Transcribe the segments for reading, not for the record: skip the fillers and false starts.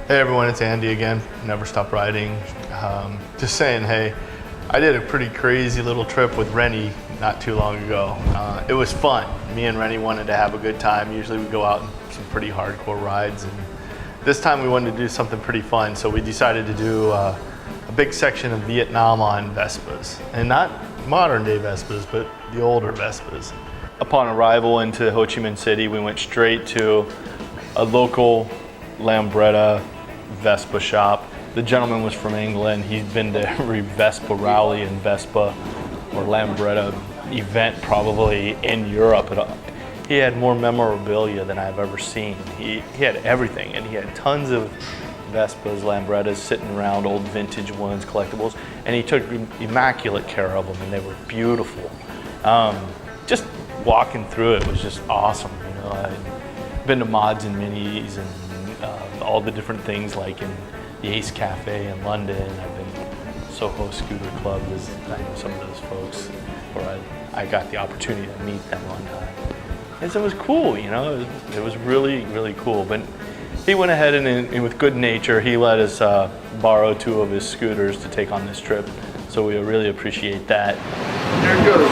Hey everyone, it's Andy again, Never Stop Riding. Just saying, hey, I did a pretty crazy little trip with Rennie not too long ago. It was fun. Me and Rennie wanted to have a good time. Usually we go out on some pretty hardcore rides, and this time we wanted to do something pretty fun, so we decided to do a big section of Vietnam on Vespas. And not modern day Vespas, but the older Vespas. Upon arrival into Ho Chi Minh City, we went straight to a local Lambretta Vespa shop. The gentleman was from England. He'd been to every Vespa rally and Vespa or Lambretta event probably in Europe. He had more memorabilia than I've ever seen. He had everything, and he had tons of Vespas, Lambrettas sitting around, old vintage ones, collectibles, and he took immaculate care of them, and they were beautiful. Just walking through it was just awesome. You know, I've been to mods and minis and all the different things, like in the Ace Cafe in London. I've been to Soho Scooter Club, I know some of those folks, where I got the opportunity to meet them one time. And so it was cool, you know, it was really, really cool. But he went ahead and with good nature, he let us borrow 2 of his scooters to take on this trip. So we really appreciate that. There it goes.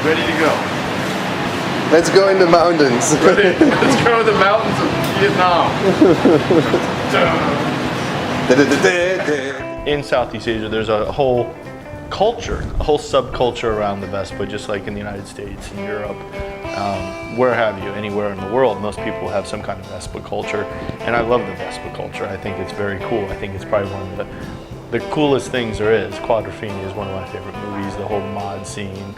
Ready to go. Let's go in the mountains. Let's go to the mountains of Vietnam. In Southeast Asia, there's a whole culture, a whole subculture around the Vespa, just like in the United States and Europe. Where have you, anywhere in the world, most people have some kind of Vespa culture. And I love the Vespa culture. I think it's very cool. I think it's probably one of the coolest things there is. Quadrophenia is one of my favorite movies, the whole mod scene.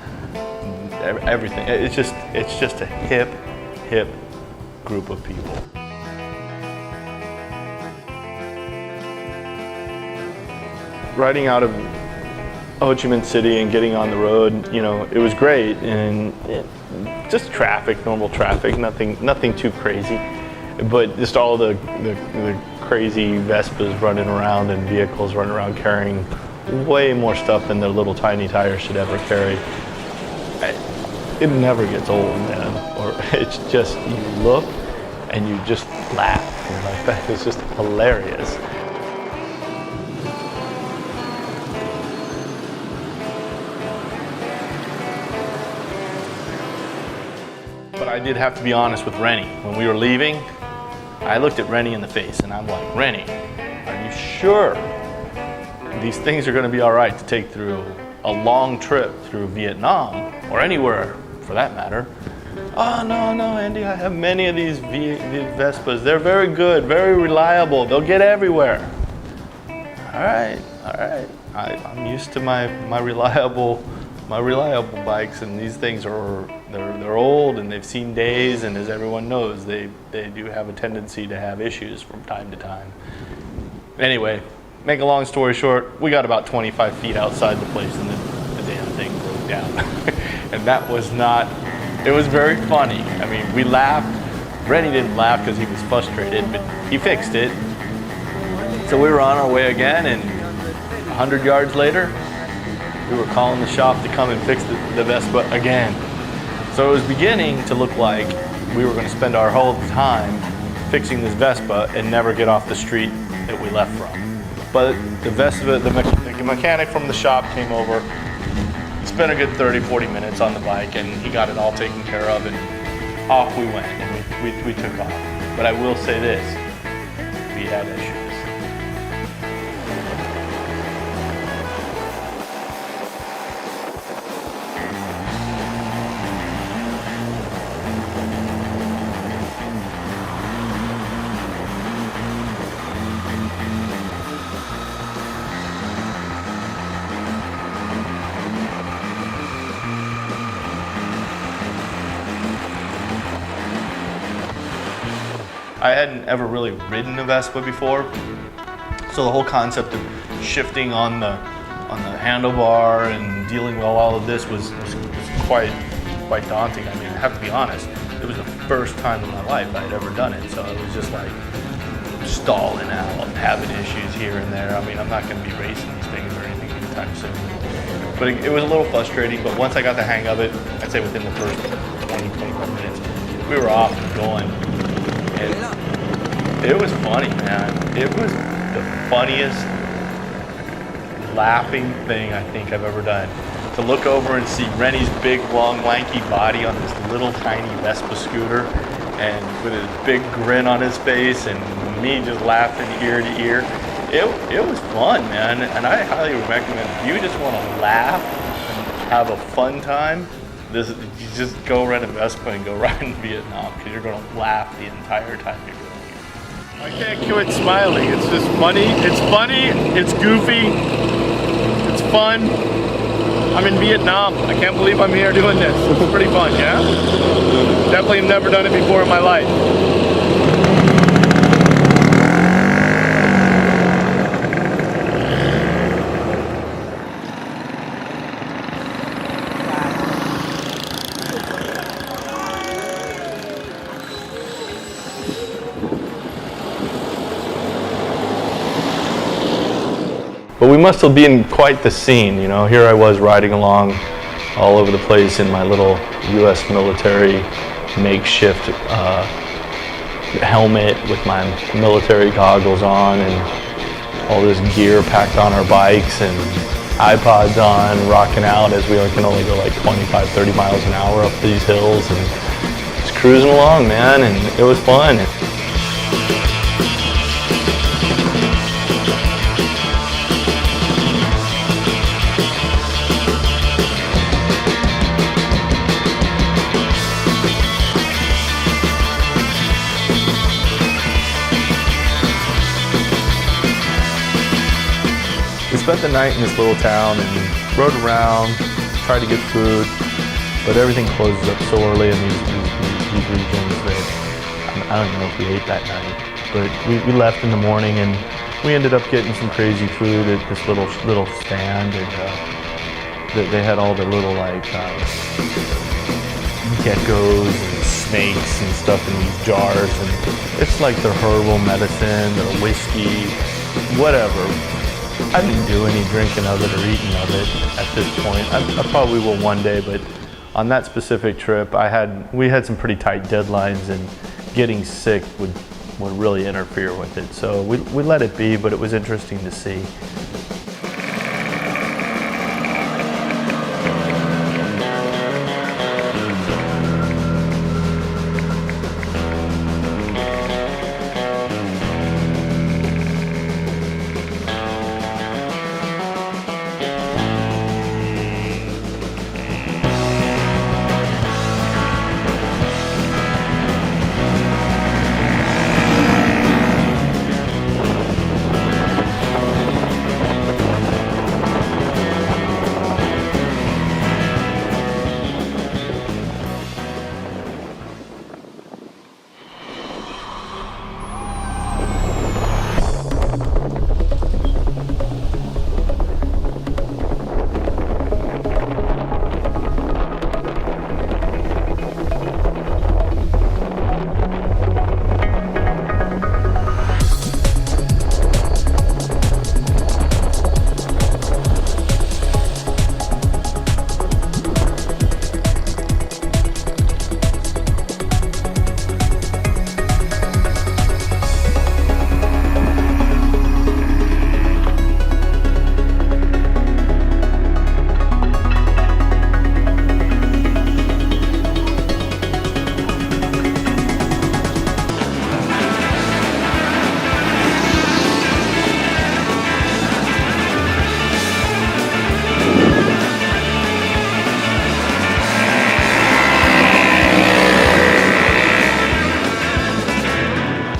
Everything. It's just a hip group of people. Riding out of Ho Chi Minh City and getting on the road, you know, it was great, and just traffic, normal traffic, nothing too crazy, but just all the crazy Vespas running around and vehicles running around carrying way more stuff than their little tiny tires should ever carry. It never gets old, man. Or it's just, you look and you just laugh. You're like, that is just hilarious. But I did have to be honest with Rennie. When we were leaving, I looked at Rennie in the face and I'm like, Rennie, are you sure these things are gonna be all right to take through a long trip through Vietnam, or anywhere for that matter? Oh, no, Andy, I have many of these Vespas. They're very good, very reliable. They'll get everywhere. All right. I'm used to my reliable bikes, and these things they're old and they've seen days, and as everyone knows, they do have a tendency to have issues from time to time. Anyway, make a long story short, we got about 25 feet outside the place and the damn thing broke down. And that was it was very funny. I mean, we laughed. Rennie didn't laugh because he was frustrated, but he fixed it. So we were on our way again, and 100 yards later, we were calling the shop to come and fix the Vespa again. So it was beginning to look like we were going to spend our whole time fixing this Vespa and never get off the street that we left from. But the mechanic from the shop came over, spent a good 30-40 minutes on the bike, and he got it all taken care of, and off we went, and we took off. But I will say this, we had issues. I hadn't ever really ridden a Vespa before, so the whole concept of shifting on the handlebar and dealing with all of this was quite daunting. I mean, I have to be honest, it was the first time in my life I'd ever done it, so it was just like stalling out, having issues here and there. I mean, I'm not going to be racing these things or anything anytime soon. But it was a little frustrating, but once I got the hang of it, I'd say within the first 20, 25 minutes, we were off and going. And it was funny, man. It was the funniest laughing thing I think I've ever done. To look over and see Rennie's big, long, lanky body on this little tiny Vespa scooter, and with his big grin on his face, and me just laughing ear to ear. It was fun, man, and I highly recommend if you just want to laugh and have a fun time, you just go rent a Vespa and go ride in Vietnam, because you're going to laugh the entire time you're doing it. I can't quit smiling. It's just funny. It's funny. It's goofy. It's fun. I'm in Vietnam. I can't believe I'm here doing this. It's pretty fun, yeah? Definitely never done it before in my life. But we must have been quite the scene, you know. Here I was riding along all over the place in my little U.S. military makeshift helmet with my military goggles on, and all this gear packed on our bikes and iPods on, rocking out as we can only go like 25, 30 miles an hour up these hills, and just cruising along, man, and it was fun. We spent the night in this little town and rode around, tried to get food, but everything closes up so early in these regions that I don't know if we ate that night. But we left in the morning, and we ended up getting some crazy food at this little stand, and they had all the little like geckos and snakes and stuff in these jars, and it's like their herbal medicine, their whiskey, whatever. I didn't do any drinking of it or eating of it at this point. I probably will one day, but on that specific trip, we had some pretty tight deadlines, and getting sick would really interfere with it. So we let it be, but it was interesting to see.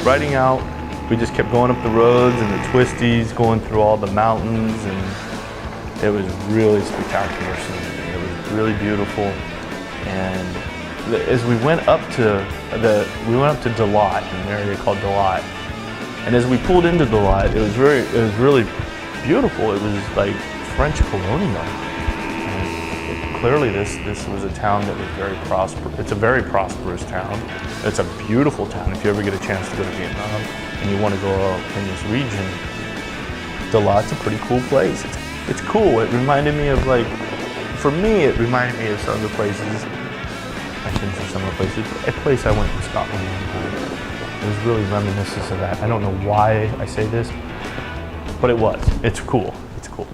Riding out, we just kept going up the roads and the twisties, going through all the mountains, and it was really spectacular scene. It was really beautiful, and as we went up to Dalat, in an area called Dalat, and as we pulled into Dalat, it was really beautiful. It was like French colonial. Clearly this was a town that was very prosperous. It's a very prosperous town. It's a beautiful town. If you ever get a chance to go to Vietnam and you want to go in this region, Dalat's a pretty cool place. It's cool. It reminded me of like for me, it reminded me of some of the places. I shouldn't say some of the places, but a place I went in Scotland one time. It was really reminiscent of that. I don't know why I say this, but it was. It's cool. It's cool.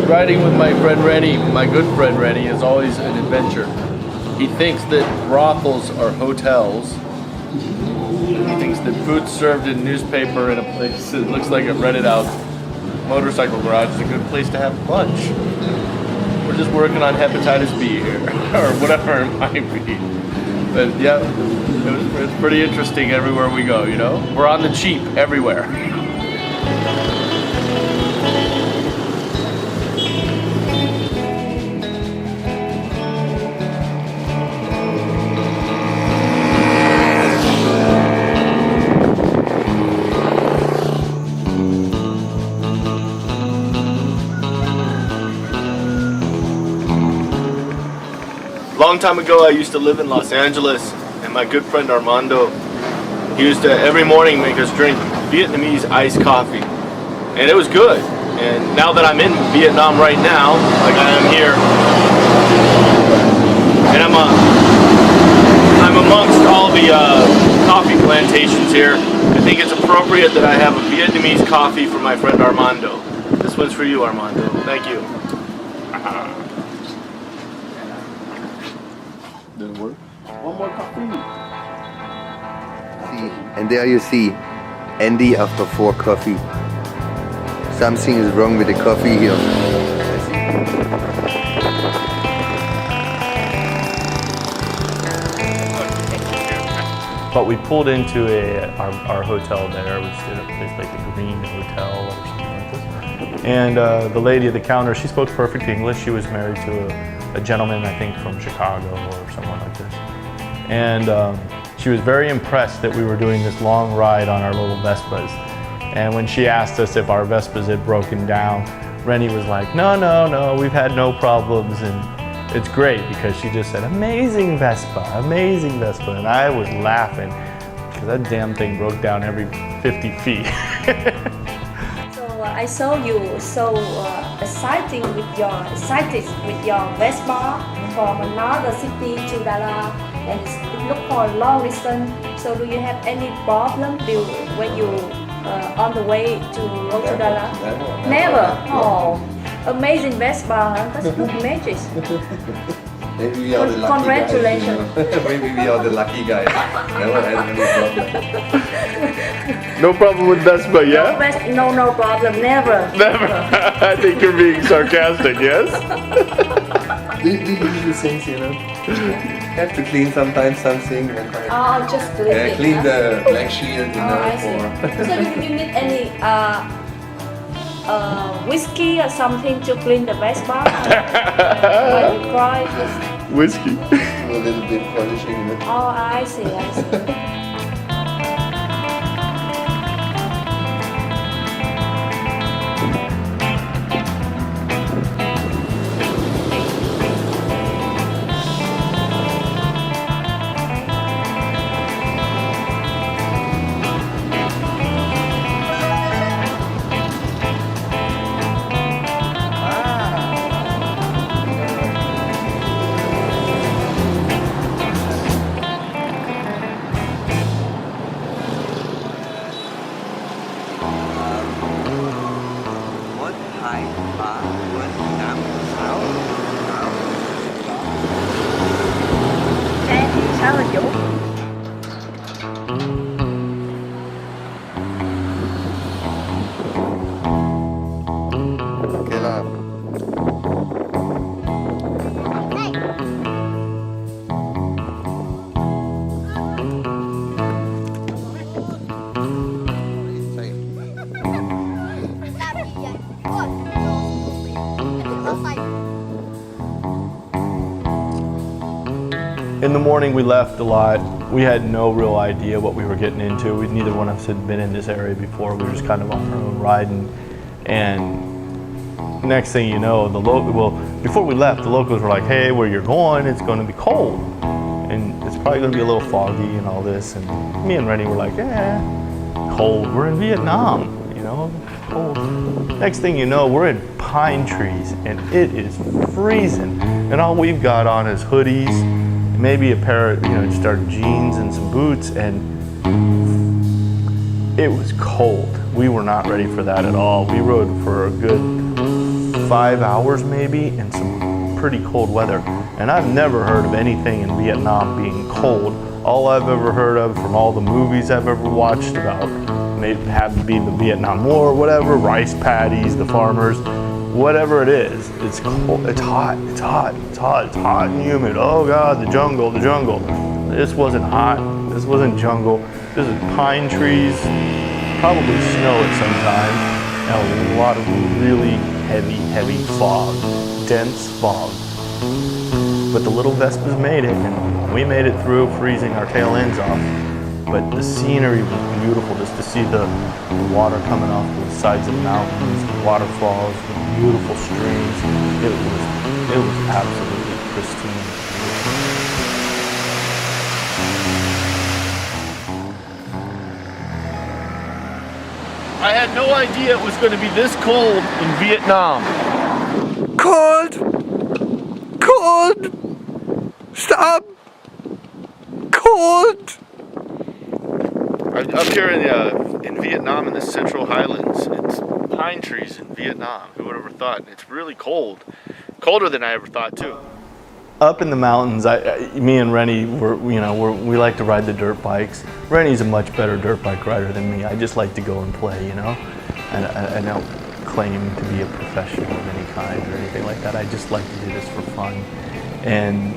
Riding with my friend Rennie, my good friend Rennie, is always an adventure. He thinks that brothels are hotels. He thinks that food served in newspaper in a place that looks like a rented out motorcycle garage is a good place to have lunch. We're just working on hepatitis B here, or whatever it might be. But yeah, it's pretty interesting everywhere we go, you know? We're on the cheap everywhere. Long time ago, I used to live in Los Angeles, and my good friend Armando, he used to every morning make us drink Vietnamese iced coffee, and it was good. And now that I'm in Vietnam right now, like I am here, and I'm amongst all the coffee plantations here, I think it's appropriate that I have a Vietnamese coffee for my friend Armando. This one's for you, Armando. Thank you. Didn't work. One more coffee. See, and there you see Andy after 4 coffee. Something is wrong with the coffee here. But we pulled into our hotel there. We stayed at a place like the Green Hotel or something like this. And the lady at the counter, she spoke perfect English. She was married to a gentleman, I think, from Chicago or someone like this. And she was very impressed that we were doing this long ride on our little Vespas. And when she asked us if our Vespas had broken down, Rennie was like, no, we've had no problems. And it's great because she just said, amazing Vespa. And I was laughing because that damn thing broke down every 50 feet. I saw you so excited with your Vespa from another city to Dallas, and it look for a long distance. So do you have any problem when you on the way to go to Dallas? Never. Oh, amazing Vespa! Huh? That's good magic. Maybe we are the lucky Congratulations. guys. You know? Maybe we are the lucky guys. Never had any problem. No problem with Vespa, yeah? No problem. Never. Never. I think you're being sarcastic, yes? Do you do things, you know? Have to clean sometimes something. Oh, just clean Clean the black shield, you know. I see. So do you need any whiskey or something to clean the Vespa? When you cry, just... Whiskey. A little bit polishing. You know? Oh, I see. In the morning we left a lot. We had no real idea what we were getting into. Neither one of us had been in this area before. We were just kind of on our own riding. And next thing you know, before we left, the locals were like, hey, where you're going, it's going to be cold. And it's probably going to be a little foggy and all this. And me and Rennie were like, cold. We're in Vietnam, you know, cold. Next thing you know, we're in pine trees and it is freezing. And all we've got on is hoodies, maybe a pair of, just our jeans and some boots, and it was cold. We were not ready for that at all. We rode for a good 5 hours maybe in some pretty cold weather. And I've never heard of anything in Vietnam being cold. All I've ever heard of from all the movies I've ever watched about, maybe have to be the Vietnam War, whatever, rice paddies, the farmers, whatever it is, it's cold, it's hot, it's hot, it's hot, it's hot and humid. Oh God, the jungle, the jungle. This wasn't hot, this wasn't jungle. This is pine trees, probably snow at some time, and a lot of really heavy fog, dense fog. But the little Vespas made it, and we made it through, freezing our tail ends off. But the scenery was beautiful, just to see the water coming off the sides of the mountains, the waterfalls, the beautiful streams. It was absolutely pristine. I had no idea it was going to be this cold in Vietnam. Cold! Cold! Stop! Cold! Up here in Vietnam, in the Central Highlands, it's pine trees in Vietnam. Who would have ever thought? And it's really cold, colder than I ever thought too. Up in the mountains, me and Rennie we like to ride the dirt bikes. Rennie's a much better dirt bike rider than me. I just like to go and play, and I don't claim to be a professional of any kind or anything like that. I just like to do this for fun. And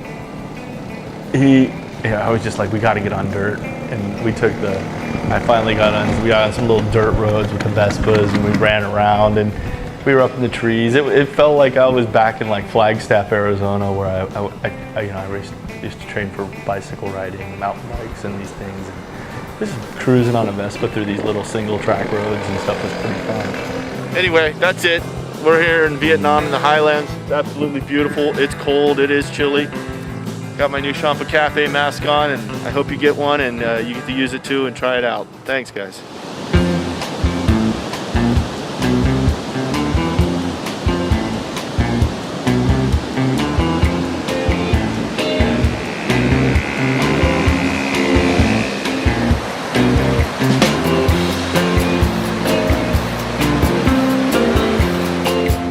I was just like, we got to get on dirt, and we got on some little dirt roads with the Vespas, and we ran around, and we were up in the trees. It felt like I was back in like Flagstaff, Arizona, where I used to train for bicycle riding, mountain bikes, and these things. And just cruising on a Vespa through these little single track roads and stuff was pretty fun. Anyway, that's it. We're here in Vietnam in the highlands. It's absolutely beautiful. It's cold. It is chilly. Got my new Champa Cafe mask on, and I hope you get one and you get to use it too and try it out. Thanks, guys.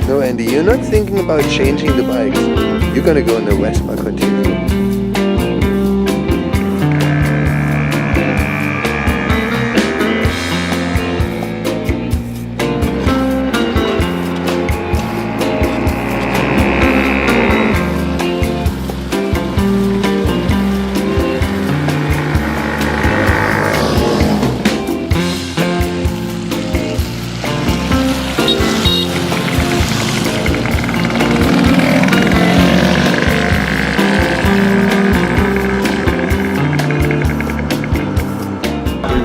No, Andy, you're not thinking about changing the bikes. You're gonna go on the Vespa Continue.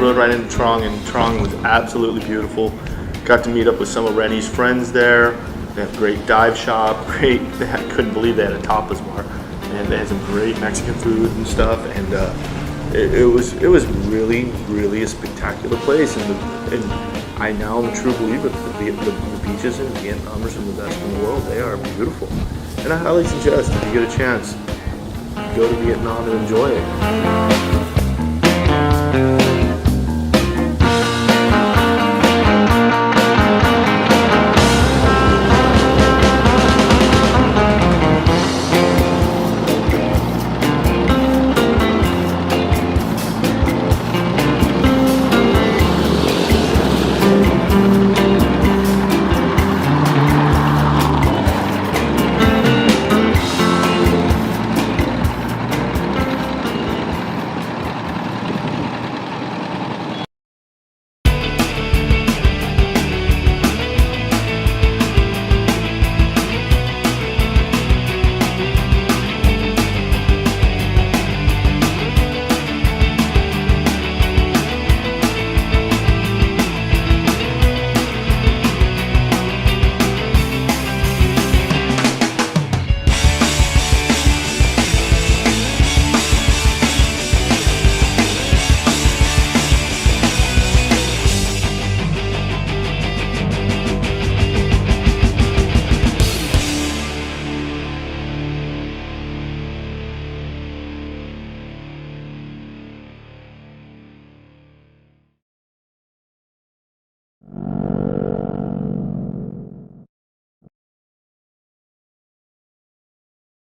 Rode right into Trong, and Trong was absolutely beautiful. Got to meet up with some of Rennie's friends there. They have a great dive shop. I couldn't believe they had a tapas bar, and they had some great Mexican food and stuff. And it was really a spectacular place. And I now am a true believer that the beaches in Vietnam are some of the best in the world. They are beautiful, and I highly suggest if you get a chance, go to Vietnam and enjoy it.